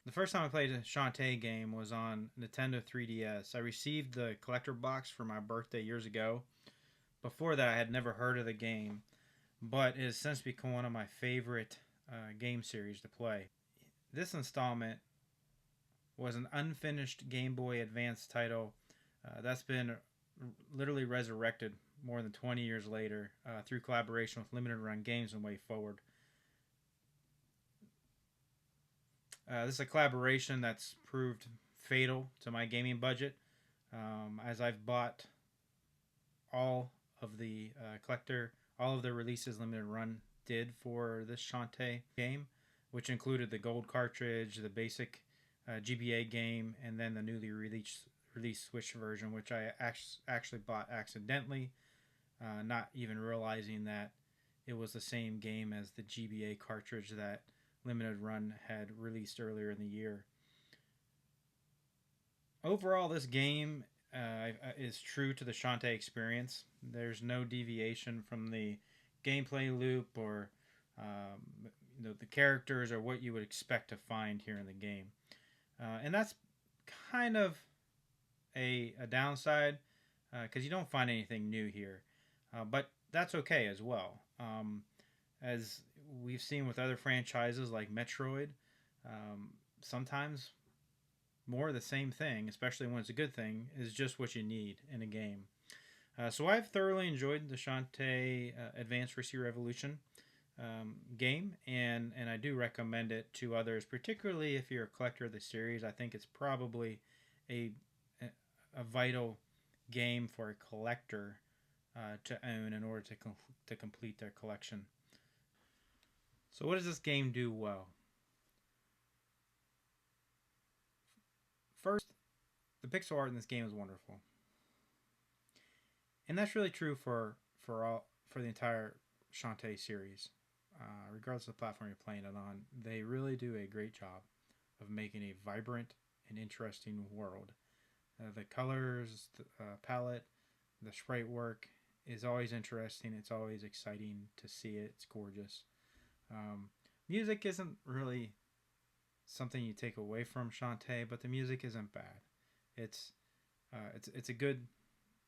The first time I played a Shantae game was on Nintendo 3DS. I received the collector box for my birthday years ago. Before that, I had never heard of the game, but it has since become one of my favorite game series to play. This installment was an unfinished Game Boy Advance title that's been literally resurrected more than 20 years later through collaboration with Limited Run Games and Way Forward. This is a collaboration that's proved fatal to my gaming budget, as I've bought all of the all of the releases Limited Run did for this Shantae game, which included the gold cartridge, the basic GBA game, and then the newly released Switch version, which I actually bought accidentally, not even realizing that it was the same game as the GBA cartridge that Limited Run had released earlier in the year. Overall, this game is true to the Shantae experience. There's no deviation from the gameplay loop or the characters or what you would expect to find here in the game. And that's kind of a downside because you don't find anything new here. But that's okay as well. As we've seen with other franchises like Metroid, sometimes more of the same thing, especially when it's a good thing, is just what you need in a game. So I've thoroughly enjoyed the Shantae Advanced Receiver Revolution game, and I do recommend it to others, particularly if you're a collector of the series. I think it's probably a a vital game for a collector to own in order to complete their collection. So what does this game do well? First, the pixel art in this game is wonderful, and that's really true for the entire Shantae series. Regardless of the platform you're playing it on, they really do a great job of making a vibrant and interesting world. The colors, the palette, the sprite work is always interesting. It's always exciting to see it. It's gorgeous. Um, Music isn't really something you take away from Shantae, but the music isn't bad. It's it's a good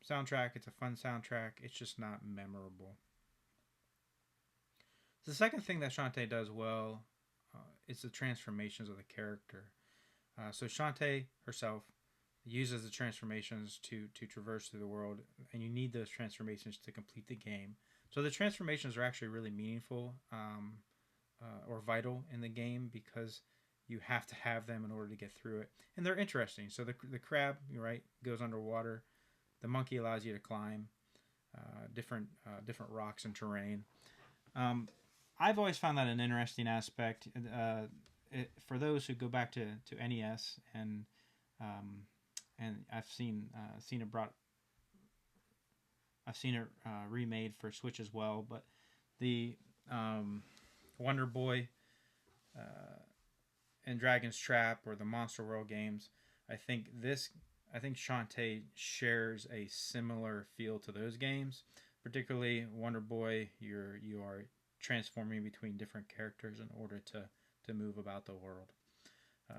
soundtrack. It's a fun soundtrack. It's just not memorable. The second thing that Shantae does well is the transformations of the character. So Shantae herself uses the transformations to traverse through the world, and you need those transformations to complete the game. So the transformations are actually really meaningful or vital in the game because you have to have them in order to get through it, and they're interesting. So the crab, you're right, goes underwater. The monkey allows you to climb different rocks and terrain. Um, I've always found that an interesting aspect. For those who go back to NES um, and seen it brought I've seen it remade for Switch as well. But the Wonder Boy uh, and Dragon's Trap or the Monster World games, I think this I think Shantae shares a similar feel to those games. Particularly Wonder Boy, you are transforming between different characters in order to move about the world.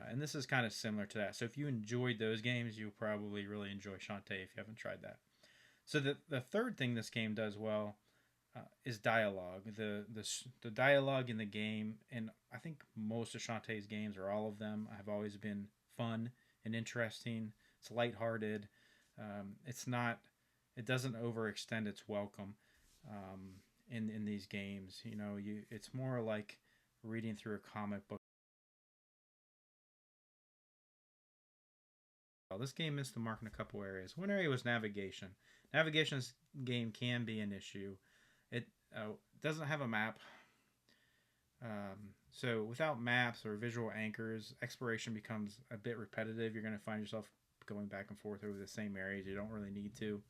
And this is kind of similar to that. So if you enjoyed those games, you'll probably really enjoy Shantae if you haven't tried that. So the third thing this game does well is dialogue. The dialogue in the game, and I think most of Shantae's games, or all of them, have always been fun and interesting. It's lighthearted. It's not. It doesn't overextend its welcome in these games. It's more like reading through a comic book. Well, this game missed the mark in a couple areas. One area was navigation. Navigation in this game can be an issue. It doesn't have a map. So without maps or visual anchors, exploration becomes a bit repetitive. You're going to find yourself going back and forth over the same areas. You don't really need to.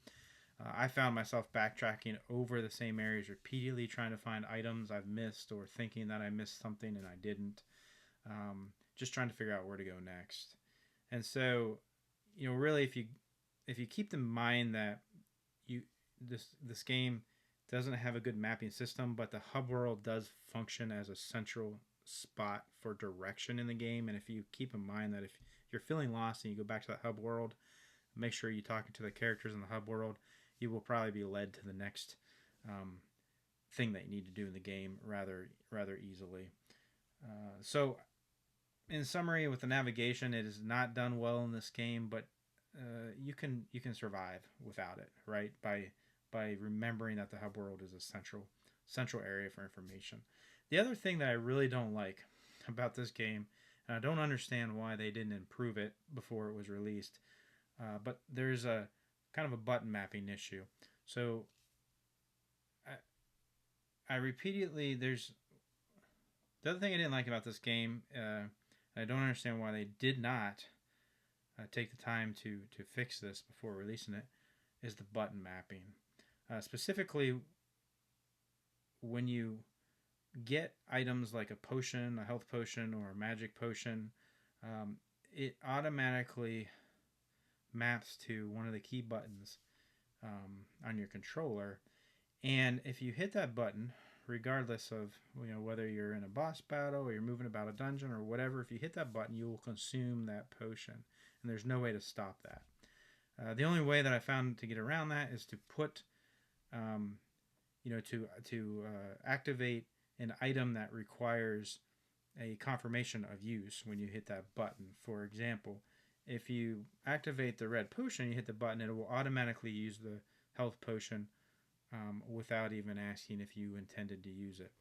I found myself backtracking over the same areas repeatedly, trying to find items I've missed or thinking that I missed something and I didn't. Just trying to figure out where to go next. And so, really, if you keep in mind that you this game doesn't have a good mapping system, but the hub world does function as a central spot for direction in the game. And if you keep in mind that if you're feeling lost and you go back to that hub world, make sure you're talking to the characters in the hub world. You will probably be led to the next thing that you need to do in the game rather easily. So, in summary, with the navigation, it is not done well in this game, but you can survive without it, right? By remembering that the hub world is a central area for information. The other thing that I really don't like about this game, and I don't understand why they didn't improve it before it was released, but there's a kind of a button mapping issue. So I repeatedly there's the other thing I didn't like about this game. I don't understand why they did not take the time to fix this before releasing it. Is the button mapping, specifically when you get items like a potion, a health potion, or a magic potion, it automatically maps to one of the key buttons on your controller. And if you hit that button, regardless of whether you're in a boss battle or you're moving about a dungeon or whatever, if you hit that button, you will consume that potion, and there's no way to stop that. The only way that I found to get around that is to put, to activate an item that requires a confirmation of use when you hit that button. For example, if you activate the red potion, you hit the button, it will automatically use the health potion without even asking if you intended to use it.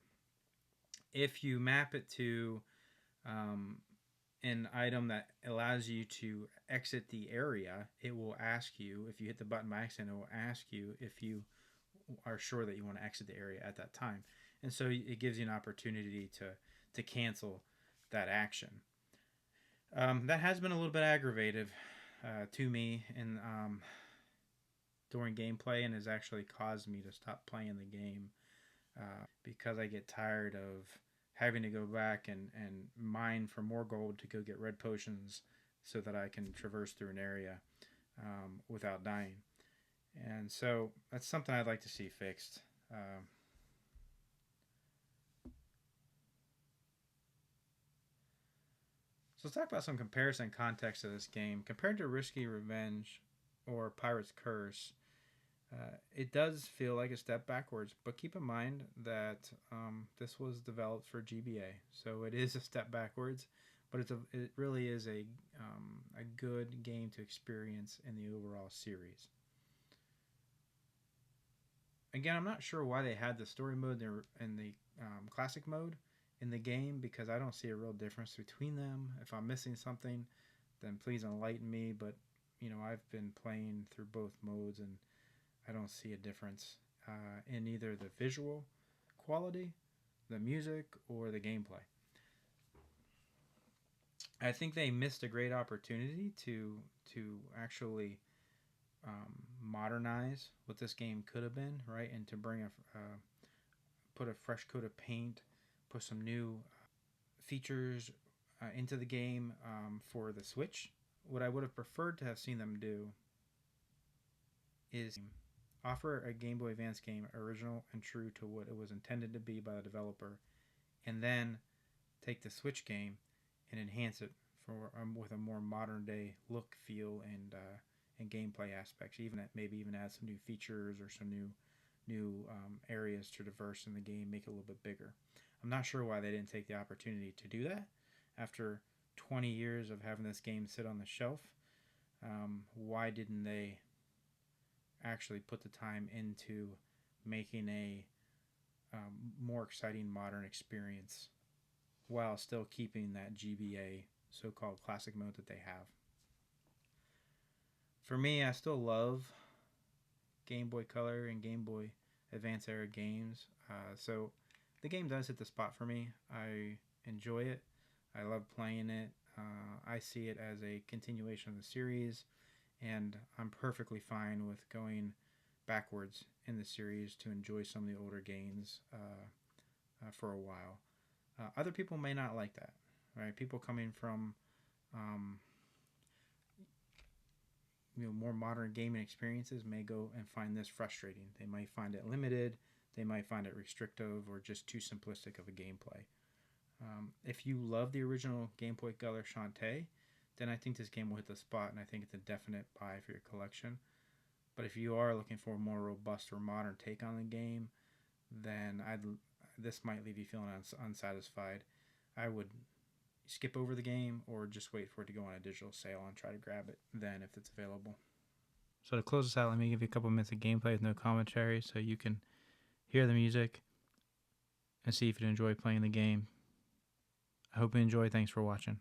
If you map it to an item that allows you to exit the area, it will ask you, if you hit the button by accident, it will ask you if you are sure that you want to exit the area at that time. And so it gives you an opportunity to cancel that action. That has been a little bit aggravative to me in during gameplay, and has actually caused me to stop playing the game because I get tired of having to go back and mine for more gold to go get red potions so that I can traverse through an area without dying. And so that's something I'd like to see fixed. So let's talk about some comparison context of this game. Compared to Risky Revenge or Pirate's Curse, it does feel like a step backwards, but keep in mind that this was developed for GBA, so it is a step backwards, but it really is a good game to experience in the overall series. Again, I'm not sure why they had the story mode and the classic mode in the game, because I don't see a real difference between them. If I'm missing something, then please enlighten me, but I've been playing through both modes, and I don't see a difference in either the visual quality, the music, or the gameplay. I think they missed a great opportunity to actually modernize what this game could have been, right? And to bring put a fresh coat of paint, put some new features into the game for the Switch. What I would have preferred to have seen them do is offer a Game Boy Advance game original and true to what it was intended to be by the developer, and then take the Switch game and enhance it with a more modern day look, feel, and gameplay aspects. Maybe even add some new features or some new areas to traverse in the game, make it a little bit bigger. I'm not sure why they didn't take the opportunity to do that after 20 years of having this game sit on the shelf. Why didn't they actually put the time into making a more exciting modern experience while still keeping that GBA so-called classic mode that they have? For me, I still love Game Boy Color and Game Boy Advance era games, so the game does hit the spot for me. I enjoy it. I love playing it. I see it as a continuation of the series, and I'm perfectly fine with going backwards in the series to enjoy some of the older games for a while. Other people may not like that, right? People coming from more modern gaming experiences may go and find this frustrating. They might find it limited, they might find it restrictive, or just too simplistic of a gameplay. If you love the original Game Boy Color Shantae, then I think this game will hit the spot, and I think it's a definite buy for your collection. But if you are looking for a more robust or modern take on the game, then this might leave you feeling unsatisfied. I would skip over the game or just wait for it to go on a digital sale and try to grab it then if it's available. So to close this out, let me give you a couple minutes of gameplay with no commentary so you can hear the music and see if you enjoy playing the game. I hope you enjoy. Thanks for watching.